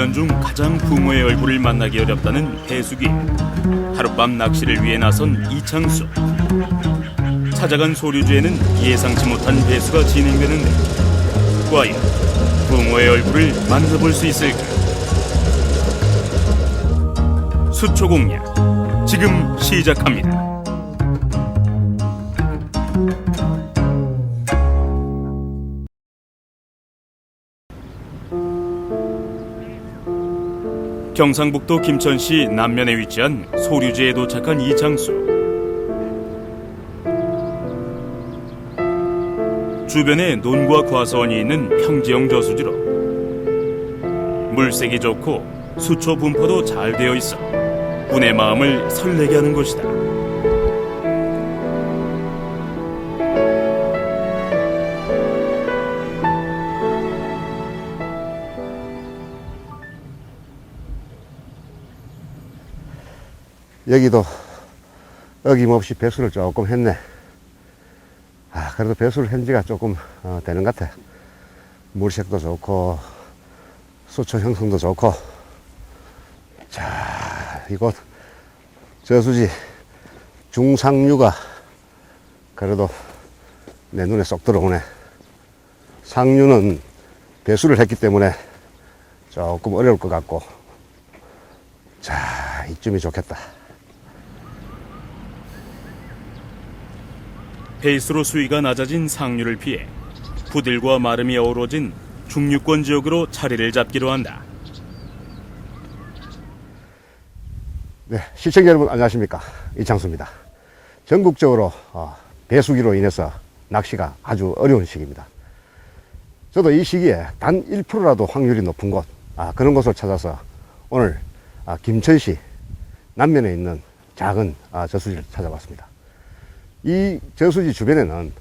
1년 중 가장 붕어의 얼굴을 만나기 어렵다는 배수기. 하룻밤 낚시를 위해 나선 이창수. 찾아간 소류주에는 예상치 못한 배수가 진행되는데 과연 붕어의 얼굴을 만나볼 수 있을까? 수초 공략 지금 시작합니다. 경상북도 김천시 남면에 위치한 소류지에 도착한 이창수. 주변에 논과 과수원이 있는 평지형 저수지로 물색이 좋고 수초 분포도 잘 되어 있어 분의 마음을 설레게 하는 곳이다. 여기도 어김없이 배수를 조금 했네. 그래도 배수를 한 지가 조금 되는 것 같아. 물색도 좋고 수초 형성도 좋고. 자, 이곳 저수지 중상류가 그래도 내 눈에 쏙 들어오네. 상류는 배수를 했기 때문에 조금 어려울 것 같고. 자, 이쯤이 좋겠다. 페이스로 수위가 낮아진 상류를 피해 부들과 마름이 어우러진 중류권 지역으로 자리를 잡기로 한다. 네, 시청자 여러분 안녕하십니까, 이창수입니다. 전국적으로 배수기로 인해서 낚시가 아주 어려운 시기입니다. 저도 이 시기에 단 1%라도 확률이 높은 곳, 그런 곳을 찾아서 오늘 김천시 남면에 있는 작은 저수지를 찾아봤습니다. 이 저수지 주변에는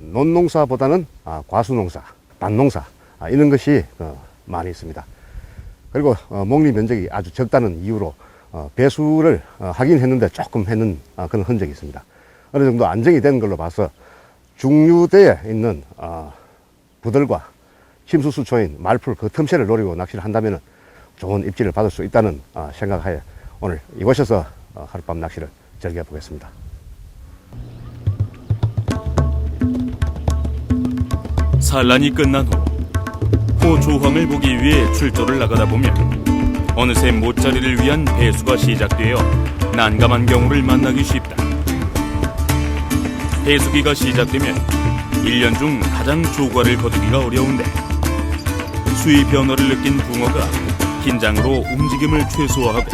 논농사보다는 과수농사, 밭농사 이런 것이 많이 있습니다. 그리고 목리 면적이 아주 적다는 이유로 배수를 하긴 했는데 조금 했는 그런 흔적이 있습니다. 어느 정도 안정이 된 걸로 봐서 중류대에 있는 부들과 침수수초인 말풀 그 틈새를 노리고 낚시를 한다면 좋은 입질을 받을 수 있다는 생각하에 오늘 이곳에서 하룻밤 낚시를 즐겨보겠습니다. 산란이 끝난 후 호 조황을 보기 위해 출조를 나가다 보면 어느새 못자리를 위한 배수가 시작되어 난감한 경우를 만나기 쉽다. 배수기가 시작되면 1년 중 가장 조과를 거두기가 어려운데 수위 변화를 느낀 붕어가 긴장으로 움직임을 최소화하고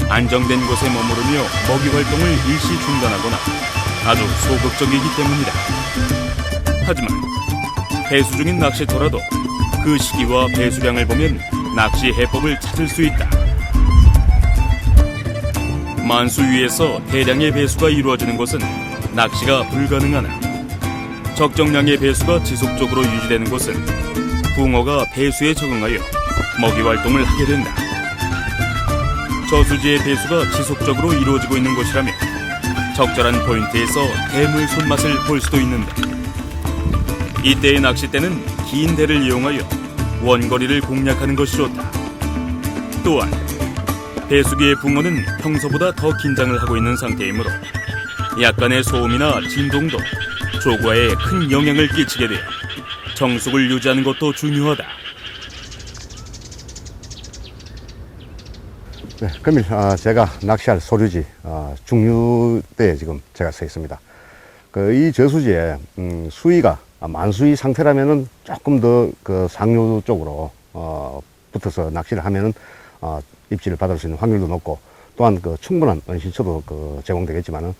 안정된 곳에 머무르며 먹이 활동을 일시 중단하거나 아주 소극적이기 때문이다. 하지만 배수 중인 낚시터라도 그 시기와 배수량을 보면 낚시 해법을 찾을 수 있다. 만수 위에서 대량의 배수가 이루어지는 곳은 낚시가 불가능하나 적정량의 배수가 지속적으로 유지되는 곳은 붕어가 배수에 적응하여 먹이 활동을 하게 된다. 저수지의 배수가 지속적으로 이루어지고 있는 곳이라면 적절한 포인트에서 대물 손맛을 볼 수도 있는데 이때의 낚싯대는 긴 대를 이용하여 원거리를 공략하는 것이 좋다. 또한 배수기의 붕어는 평소보다 더 긴장을 하고 있는 상태이므로 약간의 소음이나 진동도 조과에 큰 영향을 끼치게 되어 정숙을 유지하는 것도 중요하다. 네, 그러면 제가 낚시할 소류지 중류대에 지금 제가 서 있습니다. 이 저수지에 수위가 만수위 상태라면은 조금 더 그 상류 쪽으로 붙어서 낚시를 하면은 입질을 받을 수 있는 확률도 높고 또한 그 충분한 은신처도 제공되겠지만은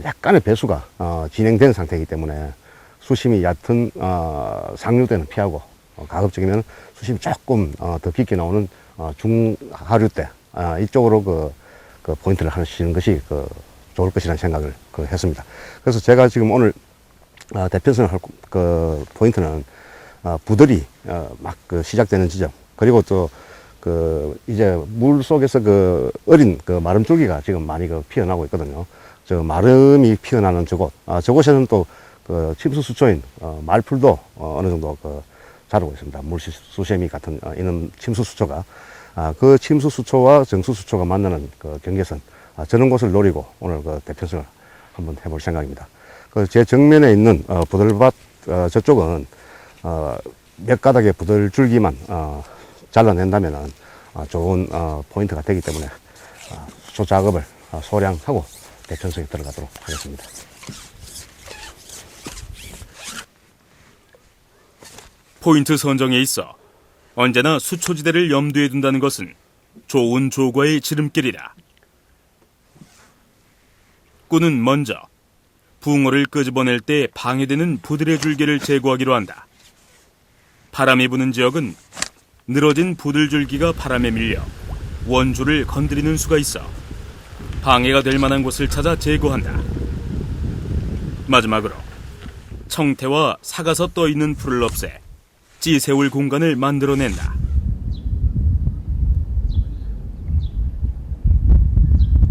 약간의 배수가 진행된 상태이기 때문에 수심이 얕은 상류대는 피하고 가급적이면 수심이 조금 더 깊게 나오는 중하류대 이쪽으로 포인트를 하시는 것이 좋을 것이라는 생각을 했습니다. 그래서 제가 지금 오늘 대편성을 할 포인트는 부들이 막 시작되는 지점, 그리고 또 이제 물 속에서 어린 마름줄기가 지금 많이 피어나고 있거든요. 저 마름이 피어나는 저곳, 저곳에는 또 침수수초인 말풀도 어느 정도 자르고 있습니다. 물수세미 같은 이런 침수수초가 그 침수수초와 정수수초가 만나는 그 경계선 저런 곳을 노리고 오늘 그 대편성을 한번 해볼 생각입니다. 그 제 정면에 있는 부들밭 저쪽은 몇 가닥의 부들줄기만 잘라낸다면은 좋은 포인트가 되기 때문에 수초 작업을 소량하고 대편성에 들어가도록 하겠습니다. 포인트 선정에 있어 언제나 수초지대를 염두에 둔다는 것은 좋은 조과의 지름길이다. 꾼은 먼저 붕어를 끄집어낼 때 방해되는 부들의 줄기를 제거하기로 한다. 바람이 부는 지역은 늘어진 부들줄기가 바람에 밀려 원조를 건드리는 수가 있어 방해가 될 만한 곳을 찾아 제거한다. 마지막으로 청태와 사가서 떠있는 풀을 없애 찌세울 공간을 만들어낸다.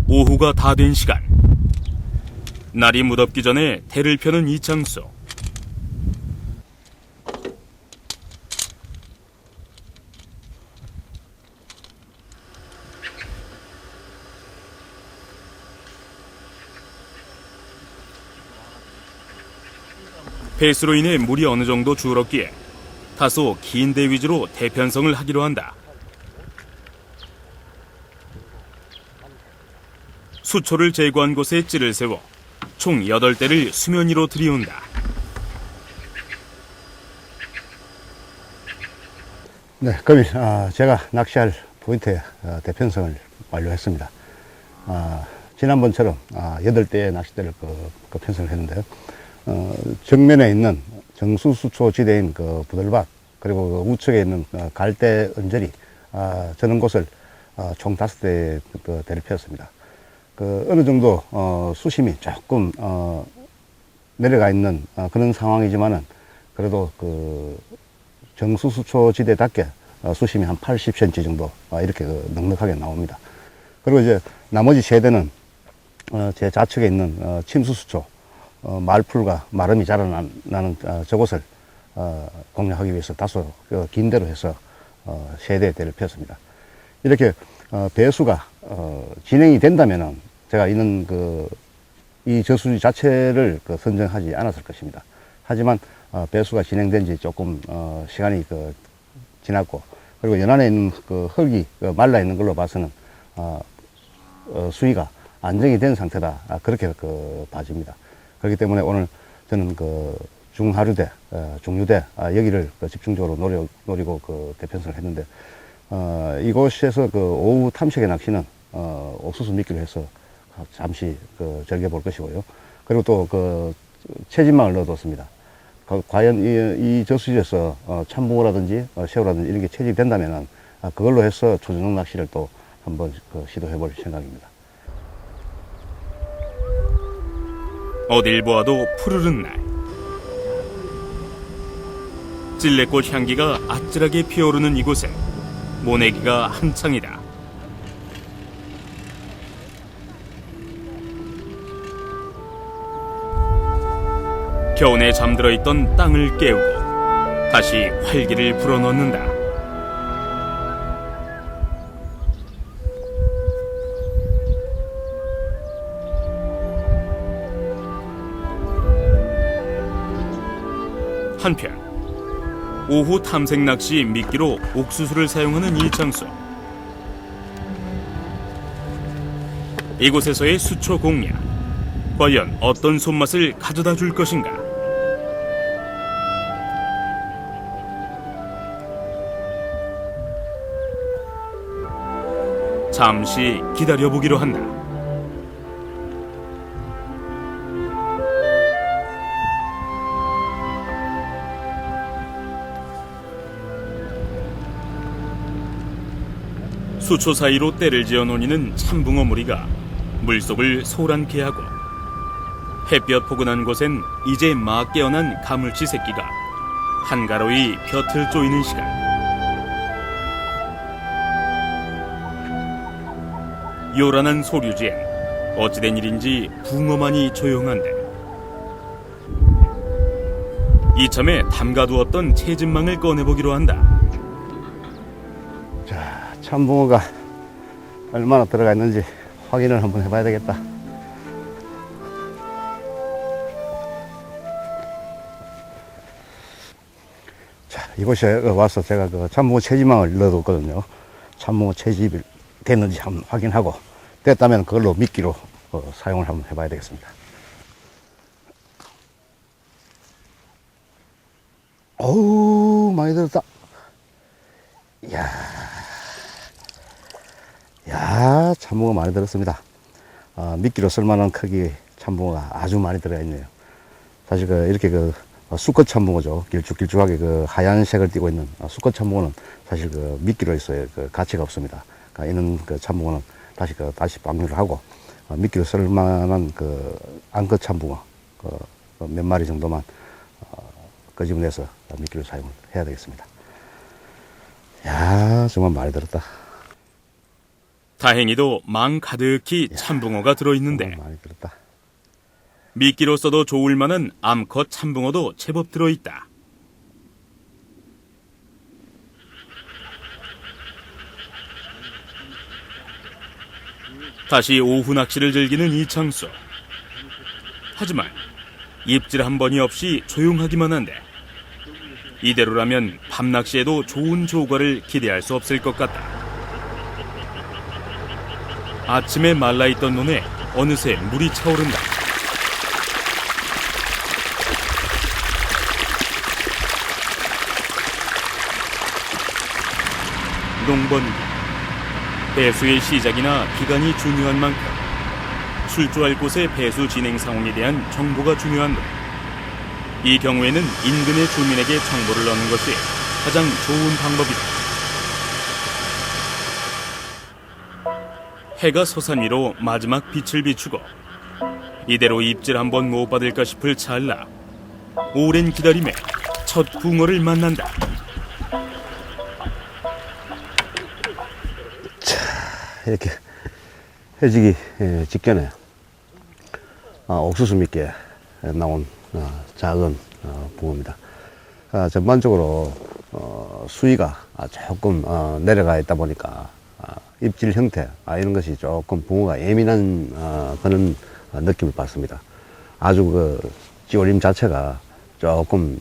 오후가 다 된 시간. 날이 무덥기 전에 대를 펴는 이창수. 폐수로 인해 물이 어느 정도 줄었기에 다소 긴 대 위주로 대편성을 하기로 한다. 수초를 제거한 곳에 찌를 세워 총 8대를 수면 위로 들이운다. 네, 그럼 제가 낚시할 포인트의 대편성을 완료했습니다. 지난번처럼 8대의 낚싯대를 그 편성을 했는데요. 정면에 있는 정수수초 지대인 그 부들밭 그리고 그 우측에 있는 갈대 언저리 저런 곳을 총 5대 그 대를 피웠습니다. 그 어느 정도 수심이 조금 내려가 있는 그런 상황이지만은 그래도 그 정수수초 지대답게 수심이 한 80cm 정도 이렇게 그 넉넉하게 나옵니다. 그리고 이제 나머지 3대는 제 좌측에 있는 침수수초 말풀과 마름이 자라나는 저곳을 공략하기 위해서 다소 긴 대로 해서 3대 대를 폈습니다. 이렇게 배수가 진행이 된다면은 제가 이는 이 저수지 자체를 선정하지 않았을 것입니다. 하지만 배수가 진행된 지 조금 시간이 지났고 그리고 연안에 있는 흙이 말라 있는 걸로 봐서는 수위가 안정이 된 상태다 그렇게 봐집니다. 그렇기 때문에 오늘 저는 중하류대, 중류대 여기를 집중적으로 노리고 대편성을 했는데 이곳에서 오후 탐색의 낚시는 옥수수 미끼로 해서 잠시 즐겨볼 것이고요. 그리고 또 채집망을 넣어뒀습니다. 과연 이 저수지에서 참붕어라든지 새우라든지 이런 게 채집이 된다면은 그걸로 해서 초저녁 낚시를 또 한번 시도해볼 생각입니다. 어딜 보아도 푸르른 날. 찔레꽃 향기가 아찔하게 피어오르는 이곳엔 모내기가 한창이다. 겨우내 잠들어 있던 땅을 깨우고 다시 활기를 불어넣는다. 한편 오후 탐색 낚시 미끼로 옥수수를 사용하는 이창수. 이곳에서의 수초 공략, 과연 어떤 손맛을 가져다 줄 것인가? 잠시 기다려보기로 한다. 수초 사이로 때를 지어 논이는 참붕어 무리가 물속을 소란케 하고 햇볕 포근한 곳엔 이제 막 깨어난 가물치 새끼가 한가로이 벼틀 쪼이는 시간. 요란한 소류지엔 어찌된 일인지 붕어만이 조용한데 이참에 담가두었던 채집망을 꺼내보기로 한다. 자, 참붕어가 얼마나 들어가 있는지 확인을 한번 해봐야 되겠다. 자, 이곳에 와서 제가 그 참붕어 채집망을 넣어뒀거든요. 참붕어 채집이 됐는지 한번 확인하고 됐다면 그걸로 미끼로 사용을 한번 해봐야 되겠습니다. 어우, 많이 들었다. 야, 참붕어 많이 들었습니다. 미끼로 쓸만한 크기의 참붕어가 아주 많이 들어가 있네요. 사실 이렇게 수컷 참붕어죠. 길쭉길쭉하게 하얀색을 띠고 있는 수컷 참붕어는 사실 미끼로 있어야 가치가 없습니다. 이런 참붕어는 다시 방류를 하고 미끼로 쓸만한 암컷 참붕어 몇 마리 정도만 끄집어내서 미끼로 사용을 해야 되겠습니다. 야, 정말 많이 들었다. 다행히도 망 가득히 참붕어가 들어있는데 정말 많이 들었다. 미끼로 써도 좋을 만한 암컷 참붕어도 제법 들어있다. 다시 오후 낚시를 즐기는 이창수. 하지만 입질 한 번이 없이 조용하기만 한데 이대로라면 밤 낚시에도 좋은 조과를 기대할 수 없을 것 같다. 아침에 말라있던 논에 어느새 물이 차오른다. 농번기, 배수의 시작이나 기간이 중요한 만큼 출조할 곳의 배수 진행 상황에 대한 정보가 중요한데 이 경우에는 인근의 주민에게 정보를 얻는 것이 가장 좋은 방법이다. 해가 서산 위로 마지막 빛을 비추고 이대로 입질 한번 못 받을까 싶을 찰나 오랜 기다림에 첫 붕어를 만난다. 이렇게 해지기 직전에 옥수수 미끼에 나온 작은 붕어입니다. 전반적으로 수위가 조금 내려가 있다 보니까 입질 형태 이런 것이 조금 붕어가 예민한 그런 느낌을 받습니다. 아주 찌올림 자체가 조금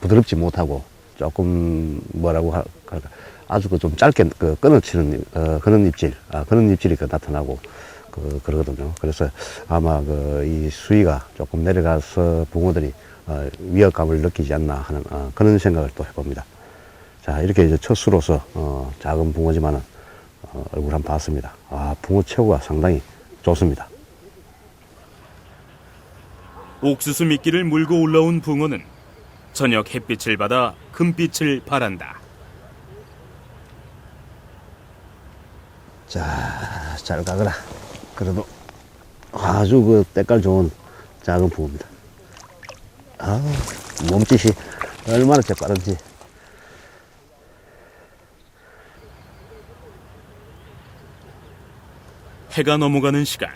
부드럽지 못하고 조금 뭐라고 할까 아주 좀 짧게 끊어치는 그런 입질 그런 입질이 나타나고 그러거든요. 그래서 아마 이 수위가 조금 내려가서 붕어들이 위협감을 느끼지 않나 하는 그런 생각을 또 해봅니다. 자, 이렇게 이제 첫 수로서 작은 붕어지만은 얼굴 한번 봤습니다. 붕어 체구가 상당히 좋습니다. 옥수수 미끼를 물고 올라온 붕어는 저녁 햇빛을 받아 금빛을 발한다. 자, 잘 가거라. 그래도 아주 때깔 좋은 작은 붕어입니다. 몸짓이 얼마나 재빠른지. 해가 넘어가는 시간.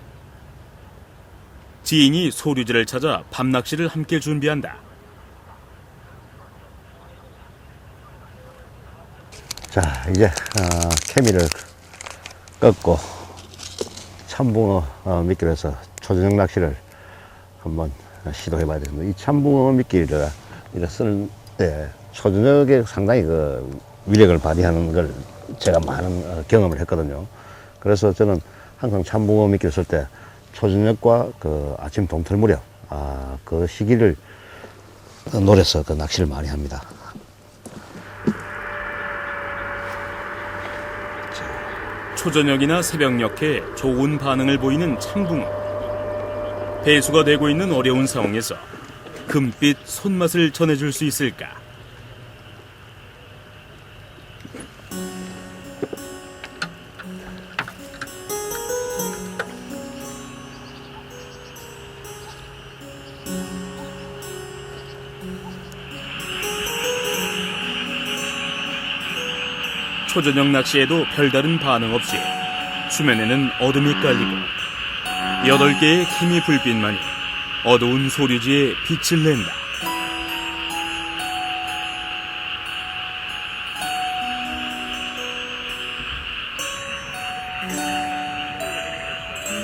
지인이 소류지를 찾아 밤낚시를 함께 준비한다. 자, 이제 케미를 꺾고 참붕어 미끼로 해서 초저녁 낚시를 한번 시도해 봐야 됩니다. 이 참붕어 미끼를 쓰는 때 초저녁에 상당히 위력을 발휘하는 걸 제가 많은 경험을 했거든요. 그래서 저는 항상 참붕어 미끼를 쓸 때 초저녁과 아침 동틀 무렵 그 시기를 노려서 낚시를 많이 합니다. 초저녁이나 새벽녘에 좋은 반응을 보이는 참붕어. 배수가 되고 있는 어려운 상황에서 금빛 손맛을 전해줄 수 있을까? 초저녁 낚시에도 별다른 반응 없이 수면에는 어둠이 깔리고 8개의 힘이 불빛만이 어두운 소류지에 빛을 낸다.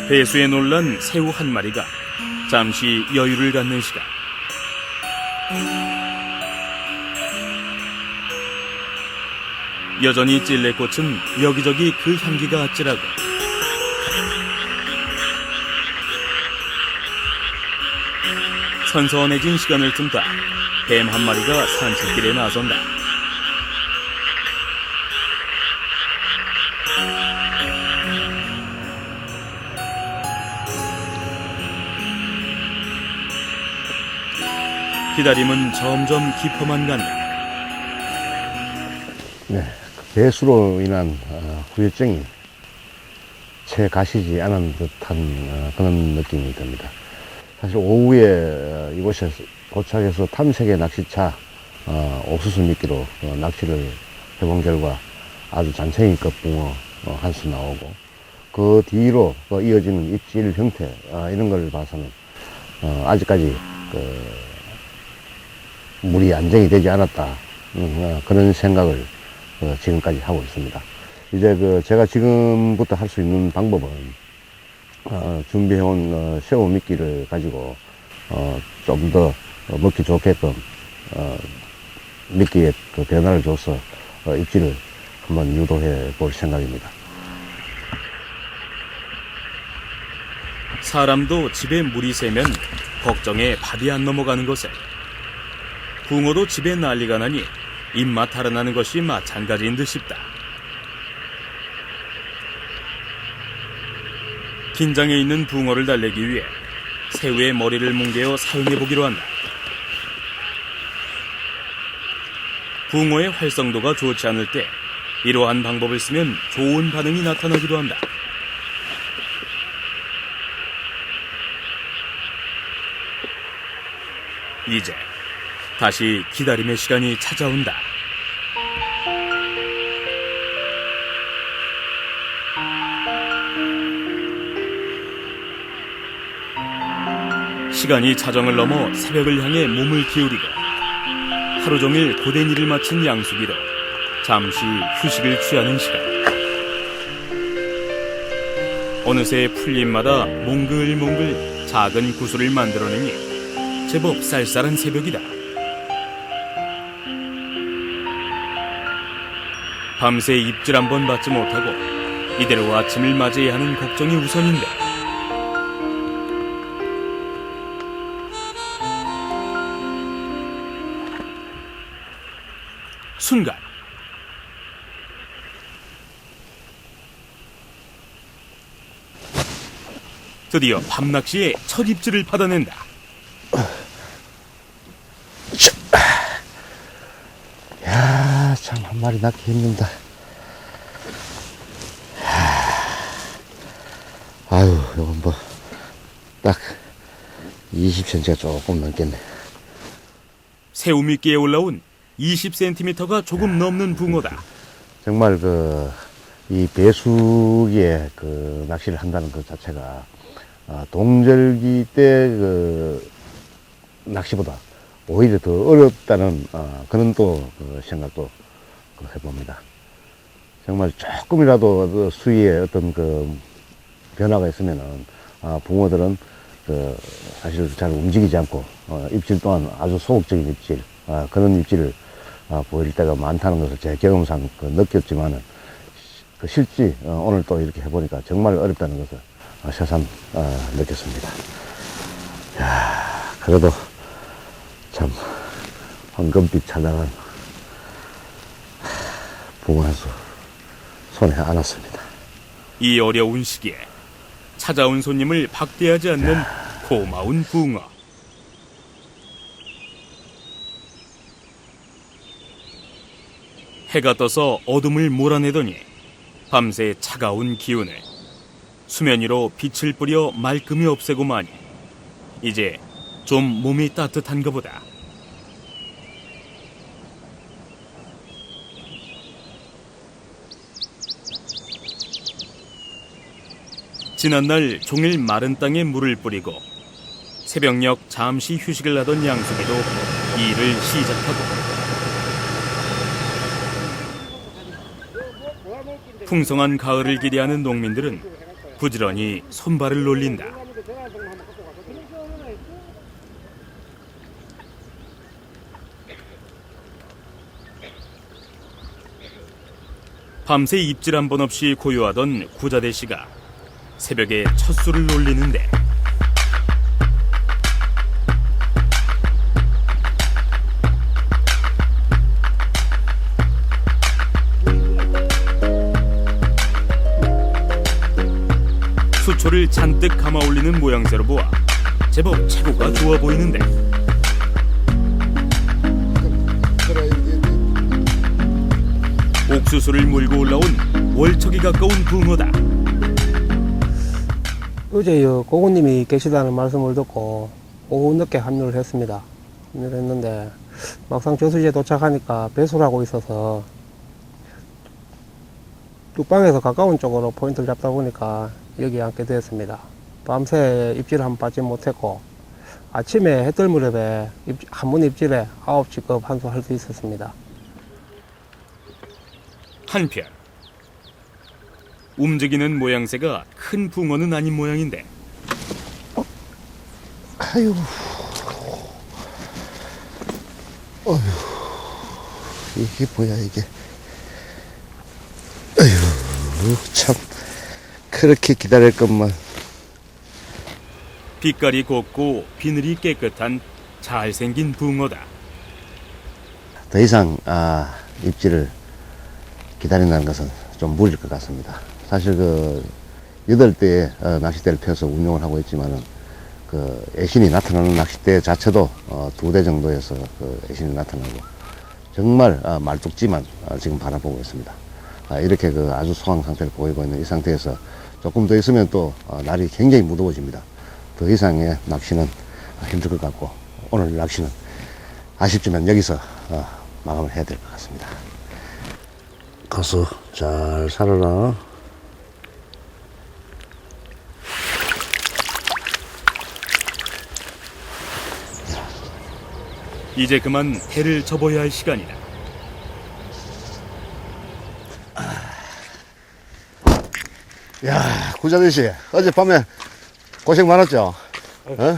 배수에 놀란 새우 한 마리가 잠시 여유를 갖는 시간. 여전히 찔레꽃은 여기저기 그 향기가 아찔하고 선선해진 시간을 틈타 뱀 한 마리가 산책길에 나선다. 기다림은 점점 깊어만 간다. 네, 배수로 인한 후유증이 채 가시지 않은 듯한 그런 느낌이 듭니다. 사실 오후에 이곳에 도착해서 탐색의 낚시차 옥수수 미끼로 낚시를 해본 결과 아주 잔챙이급 붕어 한 수 나오고, 그 뒤로 이어지는 입질 형태 이런 걸 봐서는 아직까지 물이 안정이 되지 않았다, 그런 생각을 지금까지 하고 있습니다. 이제 제가 지금부터 할 수 있는 방법은 준비해온 새우 미끼를 가지고 좀 더 먹기 좋게끔 미끼에 변화를 줘서 입질을 한번 유도해 볼 생각입니다. 사람도 집에 물이 새면 걱정에 밥이 안 넘어가는 것에 붕어도 집에 난리가 나니 입맛 달아나는 것이 마찬가지인 듯 싶다. 긴장해 있는 붕어를 달래기 위해 새우의 머리를 뭉개어 사용해보기로 한다. 붕어의 활성도가 좋지 않을 때 이러한 방법을 쓰면 좋은 반응이 나타나기도 한다. 이제 다시 기다림의 시간이 찾아온다. 시간이 자정을 넘어 새벽을 향해 몸을 기울이고 하루 종일 고된 일을 마친 양수기로 잠시 휴식을 취하는 시간. 어느새 풀잎마다 몽글몽글 작은 구슬을 만들어내니 제법 쌀쌀한 새벽이다. 밤새 입질 한 번 받지 못하고 이대로 아침을 맞이해야 하는 걱정이 우선인데, 순간 드디어 밤낚시의 첫 입질을 받아낸다. 야, 참 한 마리 낳기 힘든다. 아유, 이건 뭐 딱 20cm가 조금 넘겠네. 새우 미끼에 올라온 20cm가 조금 넘는 붕어다. 정말 이 배수기에 낚시를 한다는 것 자체가 동절기 때 낚시보다 오히려 더 어렵다는 그런 또 생각도 해봅니다. 정말 조금이라도 수위에 어떤 변화가 있으면은 붕어들은 사실 잘 움직이지 않고 입질 또한 아주 소극적인 입질, 그런 입질을 보일 때가 많다는 것을 제 경험상 느꼈지만은 실제 오늘 또 이렇게 해보니까 정말 어렵다는 것을 새삼 느꼈습니다. 야, 그래도 참 황금빛 찬란한 붕어 한 수 손에 안았습니다. 이 어려운 시기에 찾아온 손님을 박대하지 않는 고마운 붕어. 해가 떠서 어둠을 몰아내더니 밤새 차가운 기운을 수면 위로 빛을 뿌려 말끔히 없애고 마니 이제 좀 몸이 따뜻한가 보다. 지난날 종일 마른 땅에 물을 뿌리고 새벽녘 잠시 휴식을 하던 양수기도 일을 시작하고 풍성한 가을을 기대하는 농민들은 부지런히 손발을 놀린다. 밤새 입질 한 번 없이 고요하던 구자대 씨가 새벽에 첫 수를 놀리는데 수초를 잔뜩 감아 올리는 모양새로 보아 제법 체구가 좋아 보이는데 옥수수를 몰고 올라온 월척이 가까운 붕어다. 어제 고객님이 계시다는 말씀을 듣고 오후 늦게 합류를 했습니다. 합류를 했는데 막상 저수지에 도착하니까 배수를 하고 있어서 뚝방에서 가까운 쪽으로 포인트를 잡다 보니까 여기 앉게 되었습니다. 밤새 입질을 한번 받지 못했고 아침에 해뜰 무렵에 한 번 입질에 9치 급 한 수 할 수 있었습니다. 한편 움직이는 모양새가 큰 붕어는 아닌 모양인데 아유, 어휴, 이게 뭐야 이게? 아유, 참 그렇게 기다릴 것만. 빛깔이 곱고 비늘이 깨끗한 잘생긴 붕어다. 더 이상 입질을 기다린다는 것은 좀 무리일 것 같습니다. 사실 8대의 낚싯대를 펴서 운용을 하고 있지만은 애신이 나타나는 낚싯대 자체도 2대 정도에서 애신이 나타나고 정말 말뚝지만 지금 바라보고 있습니다. 이렇게 아주 소강 상태를 보이고 있는 이 상태에서 조금 더 있으면 또 날이 굉장히 무더워집니다. 더 이상의 낚시는 힘들 것 같고 오늘 낚시는 아쉽지만 여기서 마감을 해야 될 것 같습니다. 가서 잘 살아라. 이제 그만 해를 접어야 할 시간이다. 야, 구자대 씨, 어젯밤에 고생 많았죠?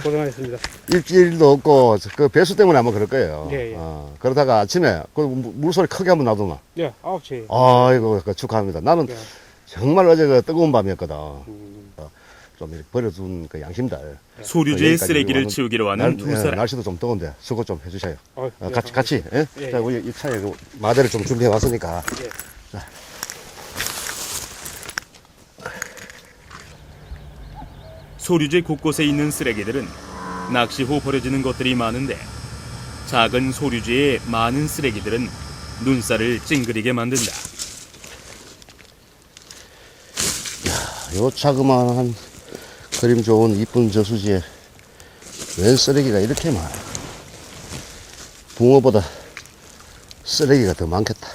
고생하셨습니다. 입질도 없고 배수 때문에 아마 그럴 거예요. 예, 예. 그러다가 아침에 물소리 크게 한번 나더나. 예, 9치. 아이고, 축하합니다. 나는 예. 정말 어제 뜨거운 밤이었거든. 좀 이렇게 버려둔 양심들. 소류주의 여기까지 쓰레기를 와는 치우기로 하는 두 사람. 날씨도 좀 더운데 수고 좀 해주세요. 예, 같이. 예? 예, 자, 예. 우리 이 차에 마대를 좀 준비해 왔으니까. 예. 자. 소류지 곳곳에 있는 쓰레기들은 낚시 후 버려지는 것들이 많은데 작은 소류지의 많은 쓰레기들은 눈살을 찡그리게 만든다. 요 자그마한 그림 좋은 이쁜 저수지에 웬 쓰레기가 이렇게 많아. 붕어보다 쓰레기가 더 많겠다.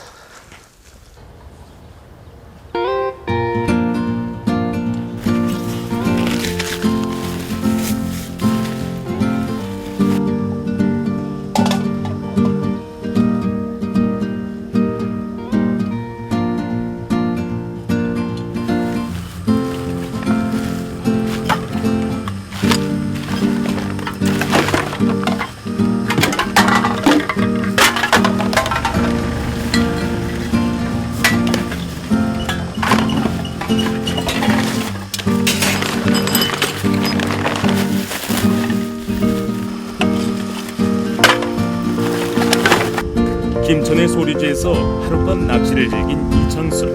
김천의 소류지에서 하룻밤 낚시를 즐긴 이창수.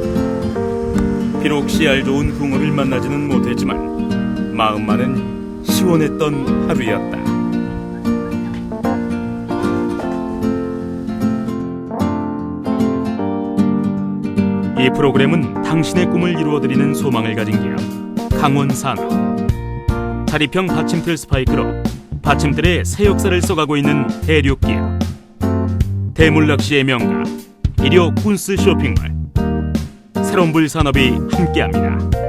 비록 씨알 좋은 붕어를 만나지는 못했지만 마음만은 시원했던 하루였다. 이 프로그램은 당신의 꿈을 이루어드리는 소망을 가진 기업 강원산업, 다리평 받침틀 스파이크로 받침틀에 새 역사를 써가고 있는 대륙기업, 대물낚시의 명가 일요 군스 쇼핑몰, 새롬불 산업이 함께합니다.